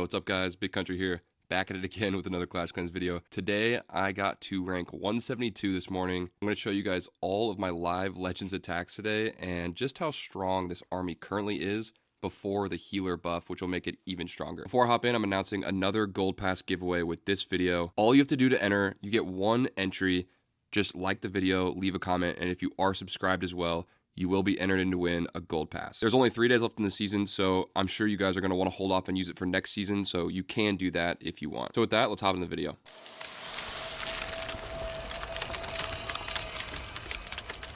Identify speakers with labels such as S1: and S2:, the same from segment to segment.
S1: What's up guys, Big Country here, back at it again with another Clash Clans video. Today I got to rank 172 this morning. I'm going to show you guys all of my live Legends attacks today and just how strong this army currently is before the healer buff, which will make it even stronger. Before I hop in, I'm announcing another Gold Pass giveaway with this video. All you have to do to enter, you get one entry. Just like the video, leave a comment, and if you are subscribed as well, you will be entered in to win a gold pass. There's only 3 days left in the season, so I'm sure you guys are going to want to hold off and use it for next season, so you can do that if you want. So with that, let's hop in the video.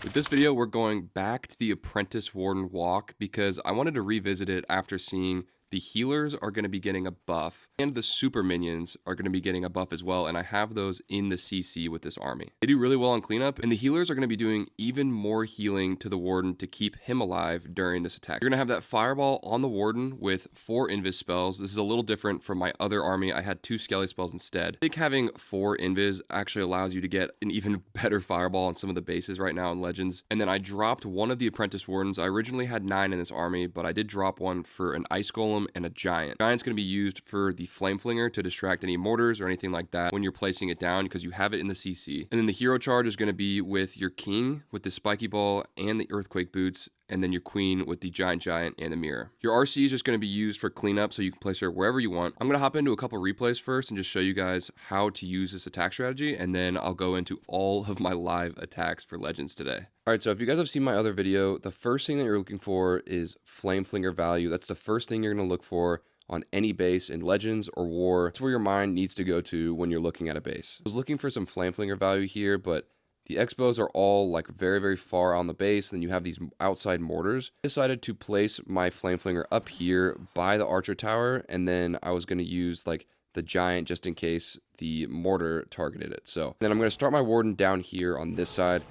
S1: With this video, we're going back to the Apprentice Warden Walk because I wanted to revisit it after seeing the healers are going to be getting a buff and the super minions are going to be getting a buff as well, and I have those in the CC with this army. They do really well on cleanup, and the healers are going to be doing even more healing to the warden to keep him alive during this attack. You're going to have that fireball on the warden with 4 invis spells. This is a little different from my other army. I had 2 skelly spells instead. I think having 4 invis actually allows you to get an even better fireball on some of the bases right now in Legends. And then I dropped one of the apprentice wardens. I originally had 9 in this army, but I did drop one for an ice golem and a giant. Giant's going to be used for the flame flinger to distract any mortars or anything like that when you're placing it down because you have it in the CC. And then the hero charge is going to be with your king with the spiky ball and the earthquake boots, and then your queen with the giant and the mirror. Your RC is just going to be used for cleanup, so you can place her wherever you want. I'm going to hop into a couple replays first and just show you guys how to use this attack strategy, and then I'll go into all of my live attacks for Legends today. Alright, so if you guys have seen my other video, the first thing that you're looking for is flame flinger value. That's the first thing you're going to look for on any base in Legends or War. That's where your mind needs to go to when you're looking at a base. I was looking for some flame flinger value here, but the Expos are all like very far on the base. Then you have these outside mortars. I decided to place my flame flinger up here by the archer tower, and then I was going to use like the giant just in case the mortar targeted it. So then I'm going to start my warden down here on this side,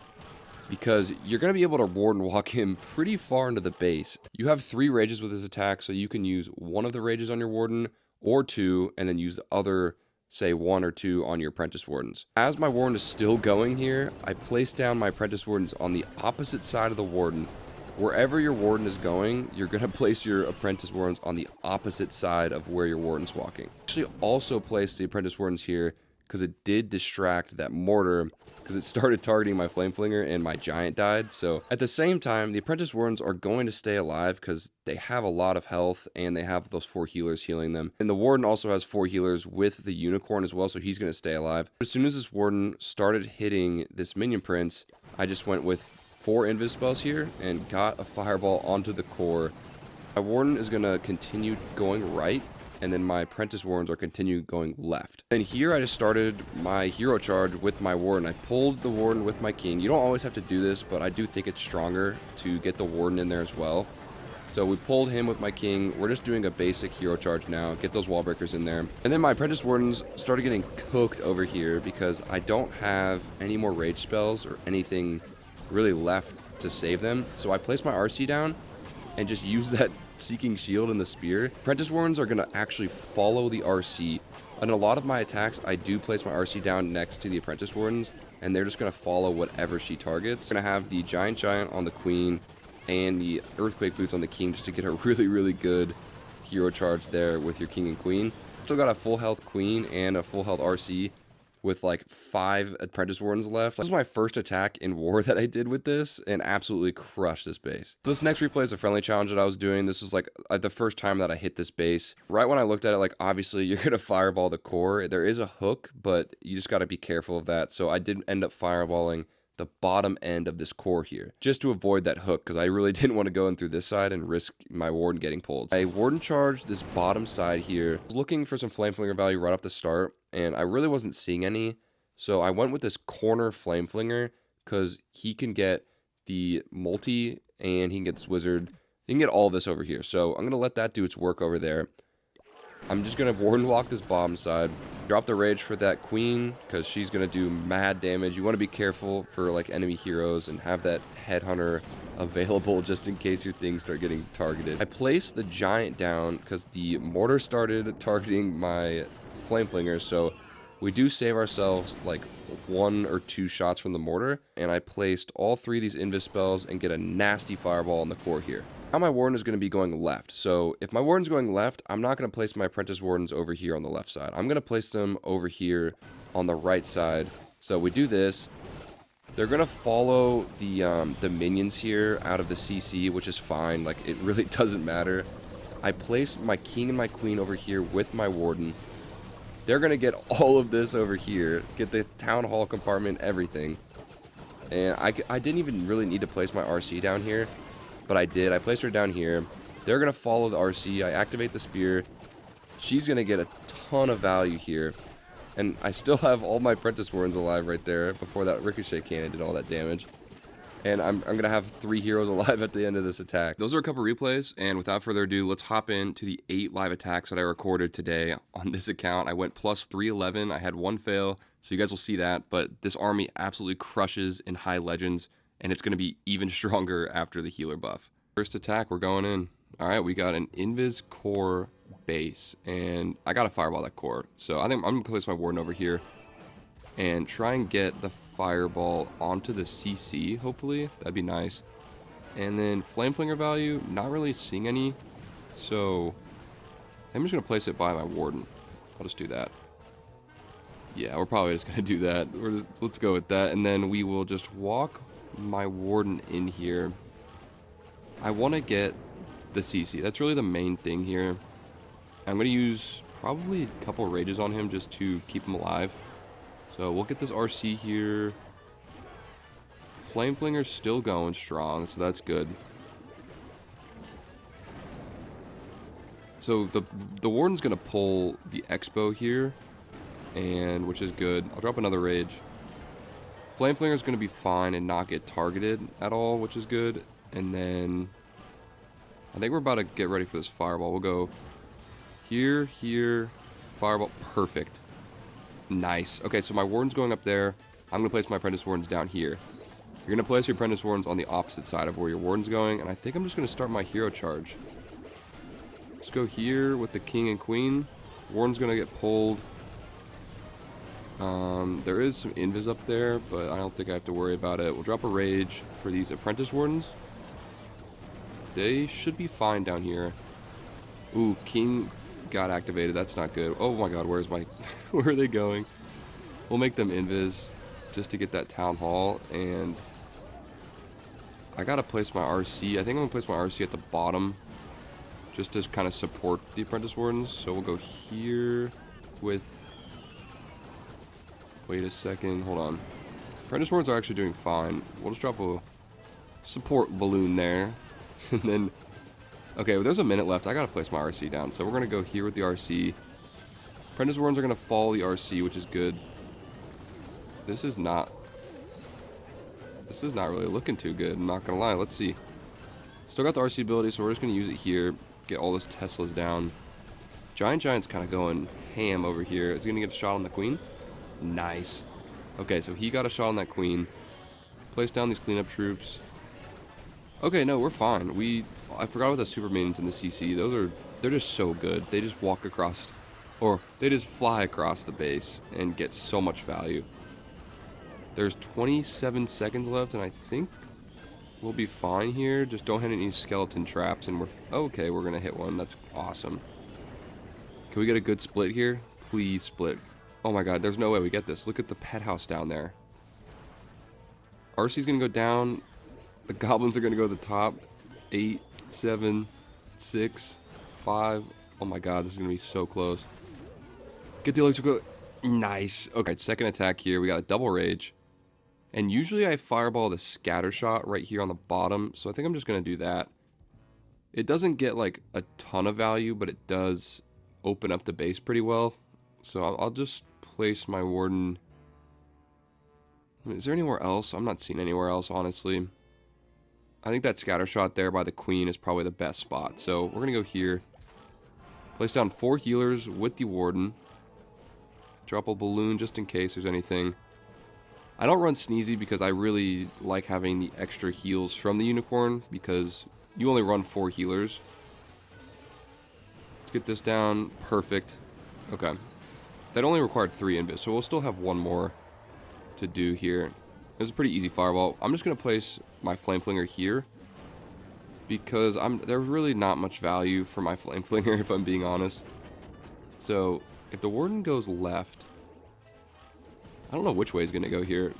S1: because you're going to be able to warden walk him pretty far into the base. You have 3 rages with this attack, so you can use one of the rages on your warden or 2, and then use the other, say 1 or 2 on your apprentice wardens. As my warden is still going here, I place down my apprentice wardens on the opposite side of the warden. Wherever your warden is going, you're going to place your apprentice wardens on the opposite side of where your warden's walking. Actually also place the apprentice wardens here because it did distract that mortar, because it started targeting my flame flinger and my giant died. So at the same time, the apprentice wardens are going to stay alive because they have a lot of health and they have those 4 healers healing them. And the warden also has 4 healers with the unicorn as well, so he's going to stay alive. As soon as this warden started hitting this minion prince, I just went with 4 invis spells here and got a fireball onto the core. My warden is going to continue going right, and then my apprentice wardens are continue going left. And here I just started my hero charge with my warden. I pulled the warden with my king. You don't always have to do this, but I do think it's stronger to get the warden in there as well. So we pulled him with my king. We're just doing a basic hero charge now, get those wall breakers in there. And then my apprentice wardens started getting cooked over here because I don't have any more rage spells or anything really left to save them. So I placed my RC down and just use that seeking shield and the spear. Apprentice wardens are going to actually follow the RC. In a lot of my attacks, I do place my RC down next to the apprentice wardens, and they're just going to follow whatever she targets. I'm going to have the giant on the queen and the earthquake boots on the king just to get a really good hero charge there with your king and queen. Still got a full health queen and a full health RC with like 5 apprentice wardens left. This was my first attack in war that I did with this and absolutely crushed this base. So this next replay is a friendly challenge that I was doing. This was like the first time that I hit this base. Right when I looked at it, like obviously you're gonna fireball the core. There is a hook, but you just gotta be careful of that. So I did end up fireballing the bottom end of this core here just to avoid that hook, because I really didn't want to go in through this side and risk my warden getting pulled. I warden charged this bottom side here. I was looking for some flame flinger value right off the start, and I really wasn't seeing any, so I went with this corner flame flinger because he can get the multi and he can get this wizard. He can get all this over here, so I'm gonna let that do its work over there. I'm just going to warden walk this bottom side, drop the rage for that queen, because she's going to do mad damage. You want to be careful for like enemy heroes and have that headhunter available just in case your things start getting targeted. I placed the giant down because the mortar started targeting my flame flinger, so we do save ourselves like 1 or 2 shots from the mortar. And I placed all 3 of these invis spells and get a nasty fireball on the core here. Now my warden is going to be going left. So if my warden's going left, I'm not going to place my apprentice wardens over here on the left side. I'm going to place them over here on the right side. So we do this. They're going to follow the minions here out of the CC, which is fine. Like, it really doesn't matter. I place my king and my queen over here with my warden. They're going to get all of this over here. Get the town hall compartment, everything. And I didn't even really need to place my RC down here. But I did. I placed her down here. They're going to follow the RC. I activate the spear. She's going to get a ton of value here. And I still have all my apprentice wardens alive right there before that ricochet cannon did all that damage. And I'm going to have 3 heroes alive at the end of this attack. Those are a couple replays, and without further ado, let's hop into the 8 live attacks that I recorded today on this account. I went plus 311. I had 1 fail, so you guys will see that. But this army absolutely crushes in high legends, and it's going to be even stronger after the healer buff. First attack, we're going in. All right, we got an Invis core base, and I got to fireball that core. So I think I'm going to place my warden over here and try and get the fireball onto the CC, hopefully. That'd be nice. And then flame flinger value, not really seeing any. So I'm just going to place it by my warden. I'll just do that. Yeah, we're probably just going to do that. Let's go with that. And then we will just walk my warden in here. I want to get the CC. That's really the main thing here. I'm going to use probably a couple rages on him just to keep him alive. So we'll get this RC here. Flame Flinger's still going strong, so that's good. So the Warden's going to pull the Expo here, and which is good. I'll drop another rage. Flame Flinger's going to be fine and not get targeted at all, which is good. And then I think we're about to get ready for this fireball. We'll go here, here, fireball. Perfect. Nice. Okay, so my warden's going up there. I'm going to place my apprentice wardens down here. You're going to place your apprentice wardens on the opposite side of where your warden's going. And I think I'm just going to start my hero charge. Let's go here with the king and queen. Warden's going to get pulled. There is some invis up there, but I don't think I have to worry about it. We'll drop a rage for these apprentice wardens. They should be fine down here. Ooh, king got activated. That's not good. Oh my god, where's my... where are they going? We'll make them invis just to get that town hall, and I gotta place my RC. I think I'm gonna place my RC at the bottom just to kind of support the apprentice wardens. So we'll go here with... Wait a second, hold on. Apprentice wardens are actually doing fine. We'll just drop a support balloon there. And then... Okay, well, there's a minute left. I gotta place my RC down. So we're gonna go here with the RC. Apprentice wardens are gonna follow the RC, which is good. This is not really looking too good, I'm not gonna lie. Let's see. Still got the RC ability, so we're just gonna use it here. Get all those Teslas down. Giant's kind of going ham over here. Is he gonna get a shot on the queen? Nice. Okay, so he got a shot on that queen. Place down these cleanup troops. Okay, no, we're fine. I forgot about the super minions in the CC. They're just so good. They just walk across, or they just fly across the base and get so much value. There's 27 seconds left, and I think we'll be fine here. Just don't hit any skeleton traps, and okay, we're gonna hit one. That's awesome. Can we get a good split here? Please split. Oh my god, there's no way we get this. Look at the pet house down there. RC's gonna go down. The goblins are gonna go to the top. 8, 7, 6, 5. Oh my god, this is gonna be so close. Get the electrical. Nice. Okay, second attack here. We got a double rage. And usually I fireball the scatter shot right here on the bottom. So I think I'm just gonna do that. It doesn't get like a ton of value, but it does open up the base pretty well. So I'll just place my warden. Is there anywhere else? I'm not seeing anywhere else, honestly. I think that scatter shot there by the queen is probably the best spot. So we're going to go here. Place down 4 healers with the warden. Drop a balloon just in case there's anything. I don't run Sneezy because I really like having the extra heals from the unicorn because you only run 4 healers. Let's get this down. Perfect. Okay. That only required 3 invis, so we'll still have 1 more to do here. It was a pretty easy fireball. I'm just going to place my flame flinger here because there's really not much value for my Flame Flinger, if I'm being honest. So if the Warden goes left, I don't know which way he's going to go here.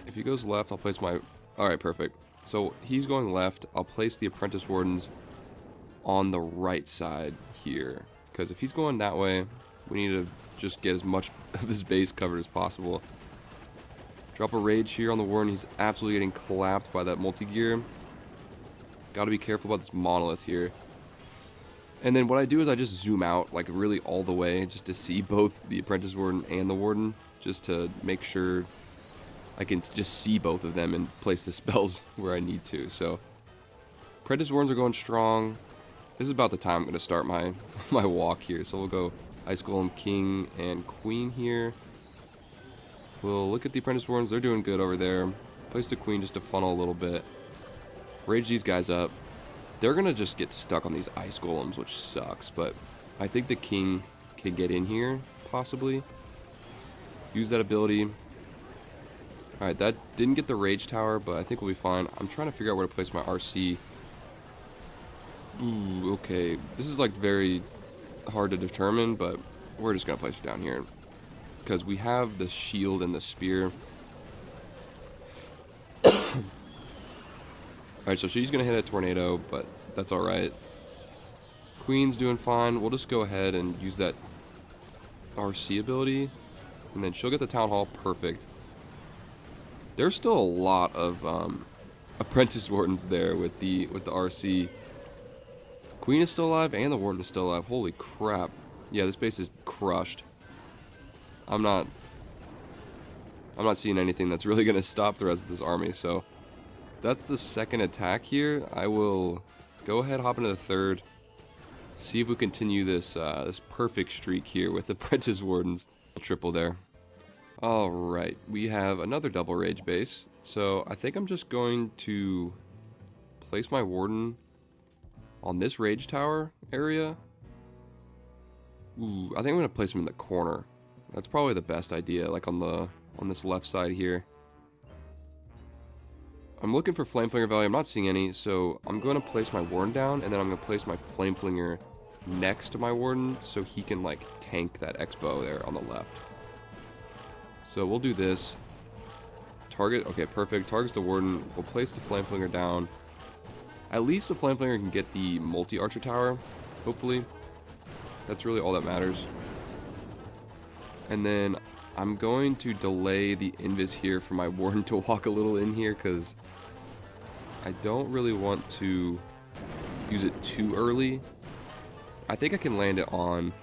S1: If he goes left, I'll place my... Alright, perfect. So he's going left. I'll place the Apprentice Wardens on the right side here. Because if he's going that way, we need to just get as much of his base covered as possible. Drop a Rage here on the Warden. He's absolutely getting clapped by that multi-gear. Got to be careful about this Monolith here. And then what I do is I just zoom out, like, really all the way, just to see both the Apprentice Warden and the Warden, just to make sure I can just see both of them and place the spells where I need to. So, Apprentice Wardens are going strong. This is about the time I'm going to start my walk here. So we'll go Ice Golem, King, and Queen here. We'll look at the Apprentice Wardens. They're doing good over there. Place the Queen just to funnel a little bit. Rage these guys up. They're going to just get stuck on these Ice Golems, which sucks. But I think the King can get in here, possibly. Use that ability. Alright, that didn't get the Rage Tower, but I think we'll be fine. I'm trying to figure out where to place my RC. Ooh, okay. This is, like, very hard to determine, but we're just going to place it down here. Because we have the shield and the spear. Alright, so she's going to hit a tornado, but that's alright. Queen's doing fine. We'll just go ahead and use that RC ability. And then she'll get the Town Hall. Perfect. There's still a lot of Apprentice Wardens there with the RC. Queen is still alive and the Warden is still alive. Holy crap. Yeah, this base is crushed. I'm not seeing anything that's really going to stop the rest of this army, so that's the second attack here. I will go ahead, hop into the third, see if we continue this this perfect streak here with Apprentice Wardens. Triple there. Alright, we have another double Rage base, so I think I'm just going to place my Warden on this Rage Tower area. Ooh, I think I'm going to place him in the corner. That's probably the best idea, like on this left side here. I'm looking for Flame Flinger value. I'm not seeing any, so I'm going to place my Warden down, and then I'm going to place my Flame Flinger next to my Warden, so he can, like, tank that X-Bow there on the left. So we'll do this. Target, okay, perfect. Targets the Warden. We'll place the Flame Flinger down. At least the Flame Flinger can get the multi-archer tower, hopefully. That's really all that matters. And then I'm going to delay the invis here for my Warden to walk a little in here, because I don't really want to use it too early. I think I can land it on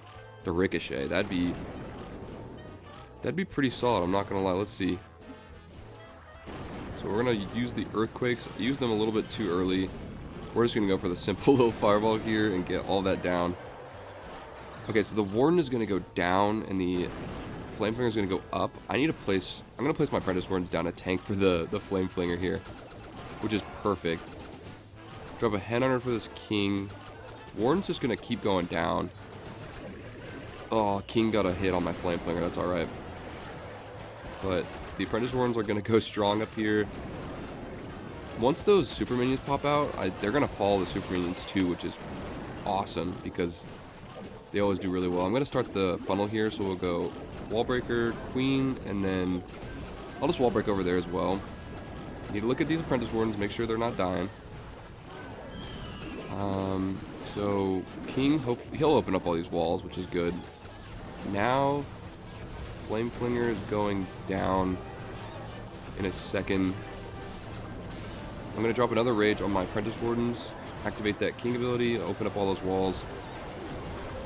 S1: the Ricochet. That'd be pretty solid, I'm not gonna lie. Let's see. So we're gonna use the Earthquakes. I used them a little bit too early. We're just gonna go for the simple little fireball here and get all that down. Okay, so the Warden is gonna go down and the Flame Flinger is gonna go up. I'm gonna place my Apprentice Wardens down to tank for the Flame Flinger here, which is perfect. Drop a Headhunter for this King. Warden's just gonna keep going down. Oh, King got a hit on my Flame Flinger. That's alright. But the Apprentice Wardens are going to go strong up here. Once those Super Minions pop out, they're going to follow the Super Minions too, which is awesome because they always do really well. I'm going to start the funnel here, so we'll go Wall Breaker, Queen, and then I'll just Wall Break over there as well. Need to look at these Apprentice Wardens, make sure they're not dying. So King, hopefully he'll open up all these walls, which is good. Now Flame Flinger is going down in a second. I'm going to drop another Rage on my Apprentice Wardens, activate that King ability, open up all those walls.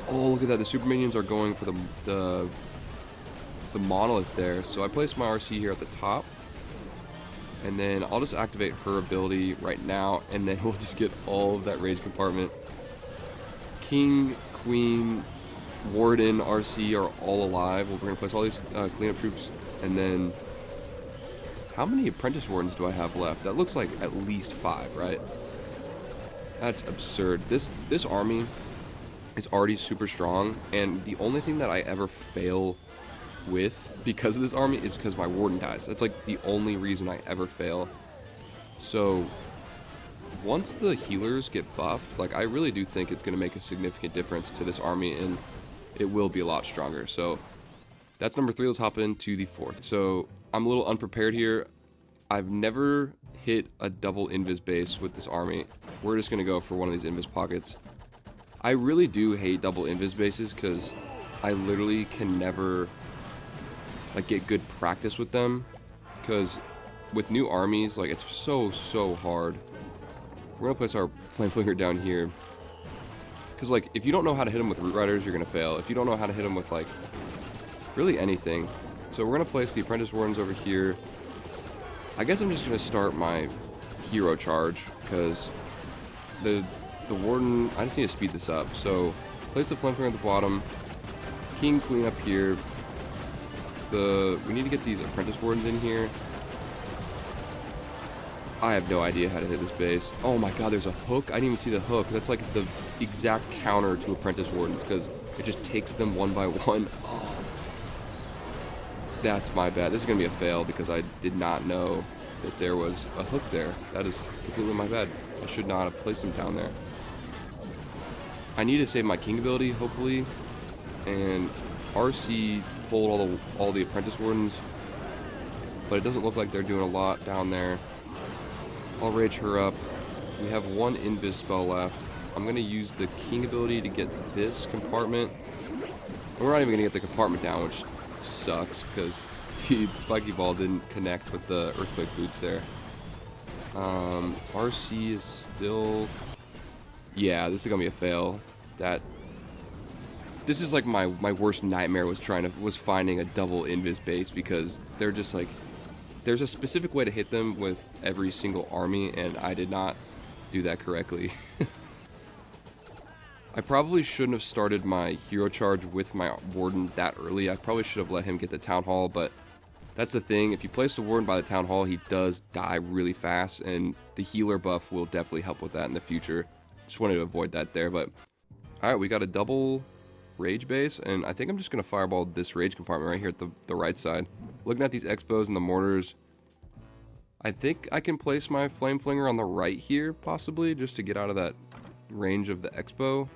S1: Oh, look at that. The Super Minions are going for the Monolith there. So I place my RC here at the top. And then I'll just activate her ability right now, and then we'll just get all of that Rage compartment. King, Queen, Warden, RC are all alive. We're going to place all these cleanup troops, and then how many Apprentice Wardens do I have left? That looks like at least 5, right? That's absurd. This army is already super strong, and the only thing that I ever fail with because of this army is because my Warden dies. That's like the only reason I ever fail. So once the healers get buffed, like, I really do think it's going to make a significant difference to this army, and it will be a lot stronger. So that's number 3. Let's hop into the 4th. So I'm a little unprepared here. I've never hit a double invis base with this army. We're just going to go for one of these invis pockets. I really do hate double invis bases because I literally can never like get good practice with them, because with new armies, like, it's so hard. We're gonna place our flame flinger down here because, like, if you don't know how to hit them with root riders, you're gonna fail. If you don't know how to hit them with, like, really anything. So we're gonna place the apprentice wardens over here. I guess I'm just gonna start my hero charge because the warden, I just need to speed this up. So place the flame flinger at the bottom, king, queen up here. We need to get these apprentice wardens in here. I have no idea how to hit this base. Oh my god, there's a hook. I didn't even see the hook. That's like the exact counter to apprentice wardens because it just takes them one by one. Oh, that's my bad. This is going to be a fail because I did not know that there was a hook there. That is completely my bad. I should not have placed them down there. I need to save my king ability, hopefully. And RC pulled all the apprentice wardens, but it doesn't look like they're doing a lot down there. I'll rage her up. We have one invis spell left. I'm going to use the king ability to get this compartment. We're not even going to get the compartment down, which sucks because the spiky ball didn't connect with the earthquake boots there. RC is still... Yeah, this is going to be a fail. This is like my worst nightmare was finding a double invis base, because they're just like, there's a specific way to hit them with every single army, and I did not do that correctly. I probably shouldn't have started my hero charge with my warden that early. I probably should have let him get the town hall, but that's the thing. If you place the warden by the town hall, he does die really fast, and the healer buff will definitely help with that in the future. Just wanted to avoid that there, but alright, we got a double rage base, and I think I'm just going to fireball this rage compartment right here at the right side. Looking at these expos and the mortars, I think I can place my flame flinger on the right here, possibly, just to get out of that range of the expo,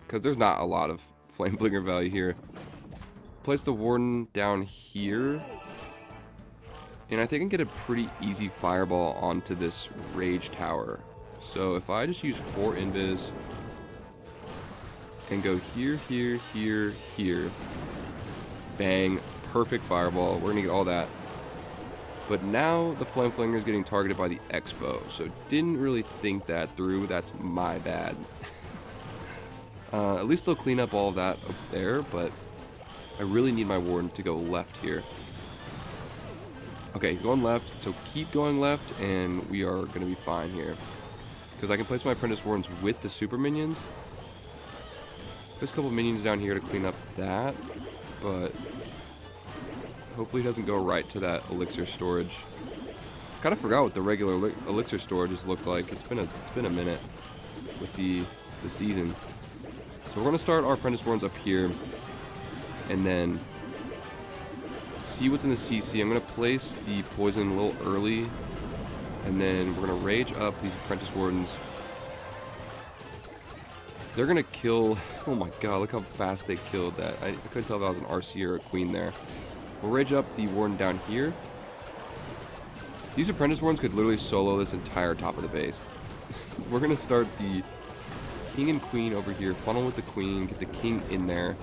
S1: because there's not a lot of flame flinger value here. Place the warden down here, and I think I can get a pretty easy fireball onto this rage tower. So if I just use 4 invis and go here, here, here, here, bang, perfect fireball. We're gonna get all that. But now the flame flinger is getting targeted by the expo, so didn't really think that through. That's my bad. At least they'll clean up all of that up there, but I really need my warden to go left here. Okay, he's going left, so keep going left, and we are going to be fine here. Because I can place my apprentice wardens with the super minions. There's a couple minions down here to clean up that, but hopefully it doesn't go right to that elixir storage. Kind of forgot what the regular elixir storages looked like. It's been a minute with the season. So we're going to start our apprentice wardens up here, and then see what's in the CC. I'm going to place the poison a little early, and then we're going to rage up these apprentice wardens. They're going to kill... Oh my god, look how fast they killed that. I couldn't tell if I was an RC or a queen there. We'll rage up the warden down here. These apprentice wardens could literally solo this entire top of the base. We're going to start the king and queen over here, funnel with the queen, get the king in there,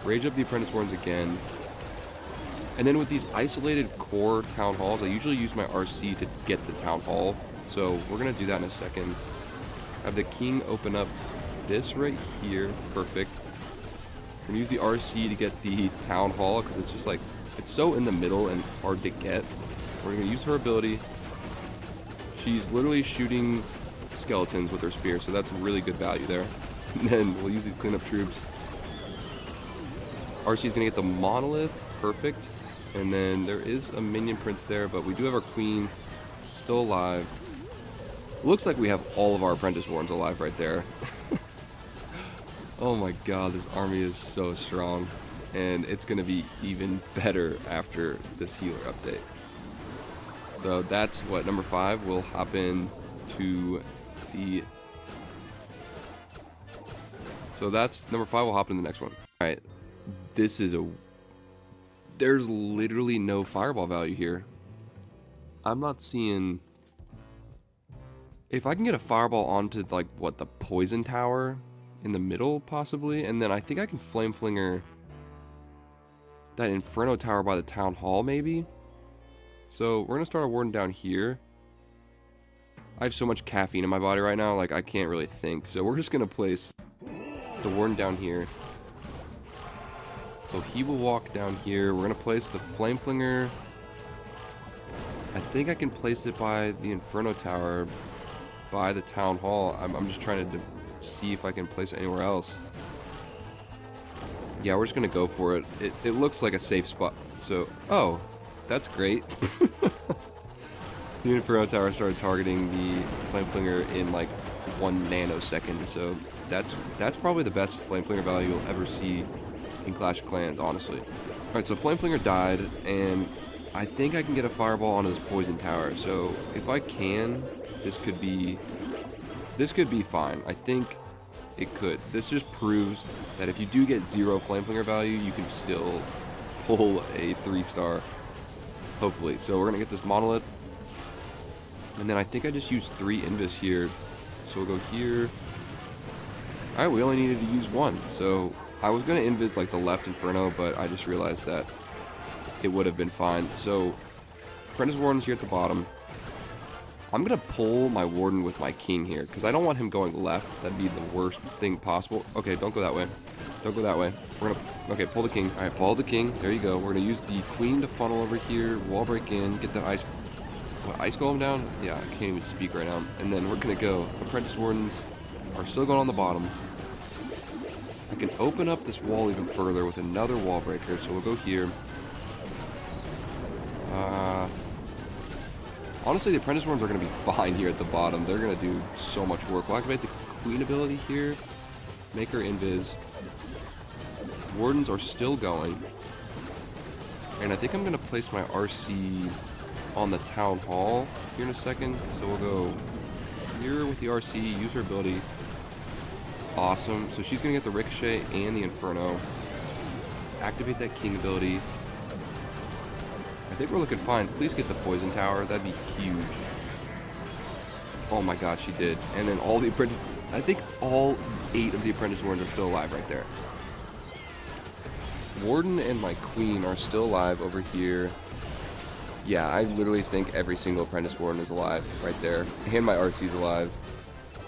S1: rage up the apprentice wardens again. And then with these isolated core town halls, I usually use my RC to get the town hall. So we're going to do that in a second. Have the king open up this right here. Perfect. We're going to use the RC to get the town hall because it's just like, it's so in the middle and hard to get. We're going to use her ability. She's literally shooting skeletons with her spear, so that's really good value there. And then we'll use these cleanup troops. RC is going to get the monolith. Perfect. And then there is a minion prince there, but we do have our queen still alive. Looks like we have all of our apprentice wardens alive right there. Oh my god, this army is so strong. And it's going to be even better after this healer update. So that's what, number 5. We'll hop in to the... So that's number 5. We'll hop into the next one. Alright, this is a... There's literally no fireball value here. I'm not seeing... If I can get a fireball onto, like, what, the poison tower in the middle, possibly? And then I think I can flame flinger that inferno tower by the town hall, maybe? So we're going to start a warden down here. I have so much caffeine in my body right now, like, I can't really think. So we're just going to place the warden down here. So he will walk down here. We're going to place the flame flinger. I think I can place it by the inferno tower, by the town hall. I'm just trying to see if I can place it anywhere else. Yeah, we're just going to go for it. It looks like a safe spot. So, oh, that's great. The inferno tower started targeting the flame flinger in like 1 nanosecond. So that's probably the best flame flinger value you'll ever see in Clash of Clans, honestly. Alright, so flame flinger died, and I think I can get a fireball onto this poison tower. So if I can, this could be fine. I think it could. This just proves that if you do get 0 flame flinger value, you can still pull a 3-star, hopefully. So we're gonna get this monolith, and then I think I just used 3 invis here. So we'll go here. Alright, we only needed to use 1. So I was gonna invis like the left inferno, but I just realized that it would have been fine. So Apprentice Warden's here at the bottom. I'm going to pull my Warden with my King here, because I don't want him going left. That'd be the worst thing possible. Okay, don't go that way. Don't go that way. We're going to... Okay, pull the King. Alright, follow the King. There you go. We're going to use the Queen to funnel over here, wall break in, get that ice... What, ice golem down? Yeah, I can't even speak right now. And then we're going to go. Apprentice Wardens are still going on the bottom. I can open up this wall even further with another wall breaker, so we'll go here. Honestly, the Apprentice Wardens are going to be fine here at the bottom. They're going to do so much work. We'll activate the Queen ability here. Make her invis. Wardens are still going. And I think I'm going to place my RC on the Town Hall here in a second. So we'll go here with the RC, use her ability. Awesome. So she's going to get the Ricochet and the Inferno. Activate that King ability. I think we're looking fine. Please get the poison tower. That'd be huge. Oh my god, she did. And then all the apprentice... I think all 8 of the Apprentice Wardens are still alive right there. Warden and my Queen are still alive over here. Yeah, I literally think every single Apprentice Warden is alive right there. And my RC's alive.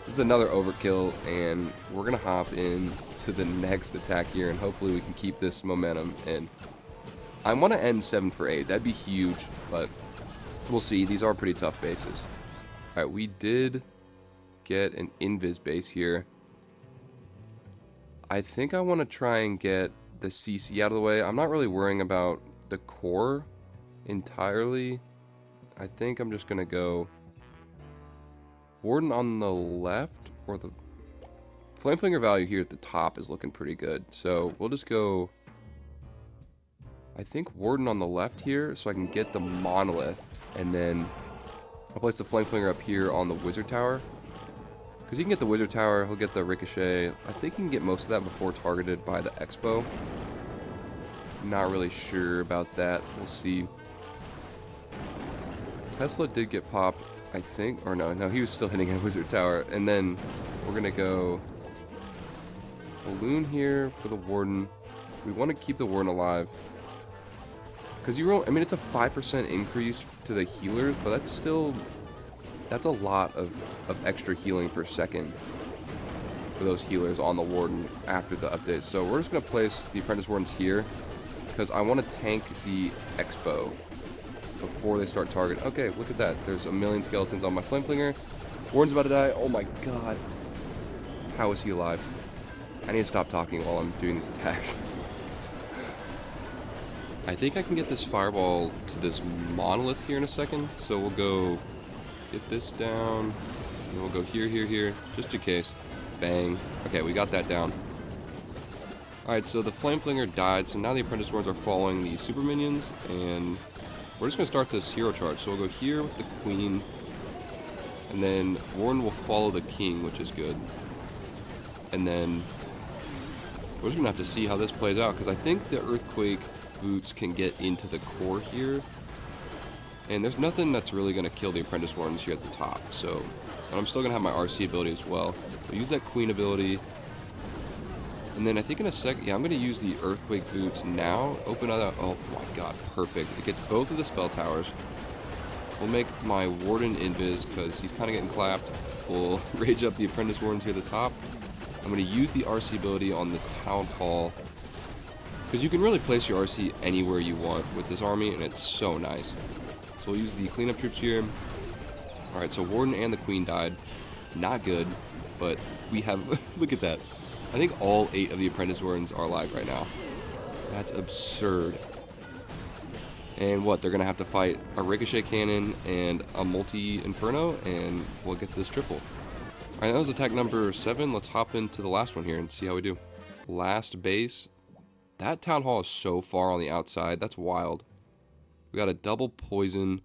S1: This is another overkill, and we're going to hop in to the next attack here, and hopefully we can keep this momentum. And I want to end 7 for 8. That'd be huge, but we'll see. These are pretty tough bases. Alright, we did get an invis base here. I think I want to try and get the CC out of the way. I'm not really worrying about the core entirely. I think I'm just going to go Warden on the left, or the Flame Flinger value here at the top is looking pretty good. So we'll just go, I think, Warden on the left here, so I can get the monolith, and then I'll place the Flame Flinger up here on the Wizard Tower. Because he can get the Wizard Tower, he'll get the Ricochet. I think he can get most of that before targeted by the Expo. Not really sure about that. We'll see. Tesla did get popped, I think. Or no, he was still hitting a Wizard Tower. And then we're going to go Balloon here for the Warden. We want to keep the Warden alive. Because you roll, I mean, it's a 5% increase to the healers, but that's still... That's a lot of extra healing per second for those healers on the Warden after the update. So we're just going to place the Apprentice Wardens here because I want to tank the Expo before they start target. Okay, look at that. There's a million skeletons on my Flame Flinger. Warden's about to die. Oh my god. How is he alive? I need to stop talking while I'm doing these attacks. I think I can get this Fireball to this Monolith here in a second. So we'll go... Get this down, and we'll go here, just in case. Bang. Okay, we got that down. Alright, so the Flame Flinger died, so now the Apprentice Wardens are following the Super Minions, and we're just going to start this hero charge. So we'll go here with the Queen, and And then Warden will follow the king, which is good. And then we're just going to have to see how this plays out, because I think the Earthquake boots can get into the core here. And there's nothing that's really going to kill the Apprentice Wardens here at the top. So, and I'm still going to have my RC ability as well. We'll use that Queen ability. And then I think in a sec, yeah, I'm going to use the Earthquake boots now. Open up, oh my god, perfect. It gets both of the spell towers. We'll make my Warden invis, because he's kind of getting clapped. We'll rage up the Apprentice Wardens here at the top. I'm going to use the RC ability on the Town Hall, because you can really place your RC anywhere you want with this army, and it's so nice. So we'll use the cleanup troops here. Alright, so Warden and the Queen died. Not good, but we have, look at that. I think all 8 of the Apprentice Wardens are alive right now. That's absurd. And what, they're going to have to fight a Ricochet Cannon and a Multi-Inferno, and we'll get this triple. Alright, that was attack number 7. Let's hop into the last one here and see how we do. Last base. That Town Hall is so far on the outside. That's wild. We got a double poison.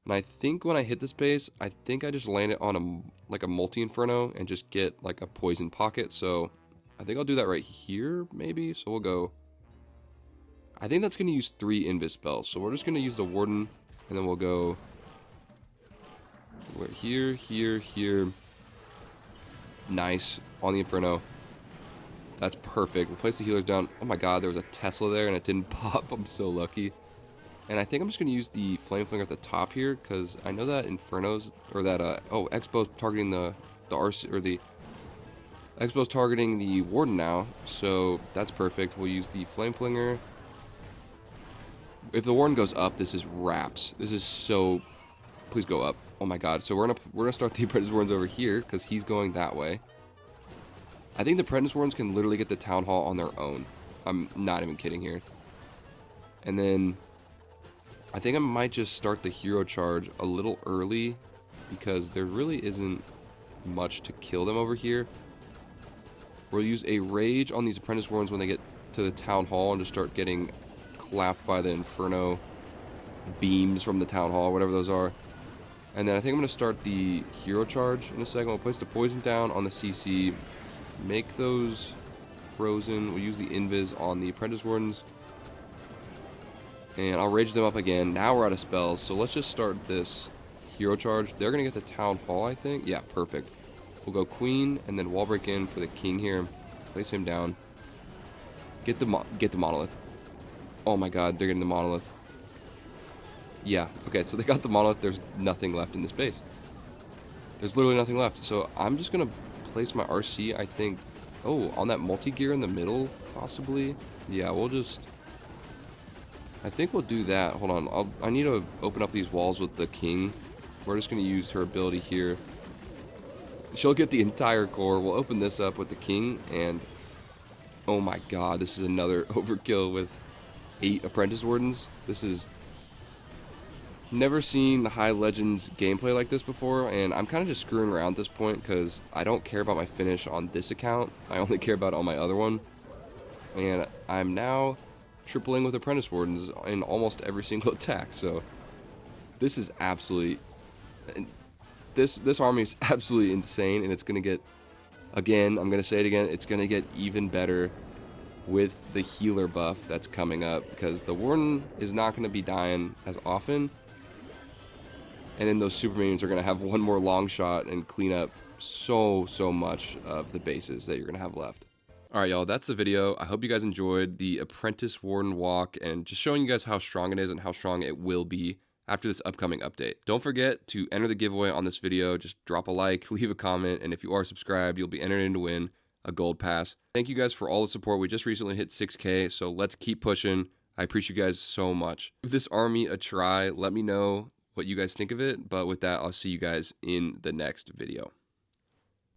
S1: And I think when I hit this base, I think I just land it on like a Multi-Inferno and just get like a poison pocket. So I think I'll do that right here, maybe. So we'll go. I think that's going to use 3 invis spells. So we're just going to use the Warden, and then we'll go here, here, here. Nice. On the Inferno. That's perfect. We'll place the healers down. Oh my god, there was a Tesla there and it didn't pop. I'm so lucky. And I think I'm just going to use the Flame Flinger at the top here, because I know that Infernos, or that, Expo's targeting the RC, or the Expo's targeting the Warden now. So that's perfect. We'll use the Flame Flinger. If the Warden goes up, this is wraps. This is so... Please go up. Oh my god. So we're gonna start the Apprentice Wardens over here, because he's going that way. I think the Apprentice Wardens can literally get the Town Hall on their own. I'm not even kidding here. And then I think I might just start the hero charge a little early, because there really isn't much to kill them over here. We'll use a rage on these Apprentice Wardens when they get to the Town Hall and just start getting clapped by the Inferno beams from the Town Hall, whatever those are. And then I think I'm going to start the hero charge in a second. We'll place the poison down on the CC, make those frozen. We'll use the invis on the Apprentice Wardens, and I'll rage them up again. Now we're out of spells, so let's just start this hero charge. They're going to get the Town Hall, I think. Yeah, perfect. We'll go Queen, and then wall break in for the King here. Place him down. Get the Monolith. Oh my god, they're getting the Monolith. Yeah, okay, so they got the Monolith. There's nothing left in this base. There's literally nothing left. So I'm just going to place my RC, I think. Oh, on that multi-gear in the middle, possibly. Yeah, we'll just... I think we'll do that. Hold on. I need to open up these walls with the King. We're just going to use her ability here. She'll get the entire core. We'll open this up with the King, and... Oh my god, this is another overkill with 8 Apprentice Wardens. This is... Never seen the High Legends gameplay like this before, and I'm kind of just screwing around at this point, because I don't care about my finish on this account. I only care about it on my other one. And I'm now tripling with Apprentice Wardens in almost every single attack, so this is absolutely... This army is absolutely insane, and it's going to get... Again, I'm going to say it again, it's going to get even better with the healer buff that's coming up, because the Warden is not going to be dying as often. And then those super minions are going to have one more long shot and clean up so much of the bases that you're going to have left. Alright y'all, that's the video. I hope you guys enjoyed the Apprentice Warden Walk and just showing you guys how strong it is and how strong it will be after this upcoming update. Don't forget to enter the giveaway on this video. Just drop a like, leave a comment, and if you are subscribed, you'll be entered in to win a gold pass. Thank you guys for all the support. We just recently hit 6K, so let's keep pushing. I appreciate you guys so much. Give this army a try. Let me know what you guys think of it. But with that, I'll see you guys in the next video.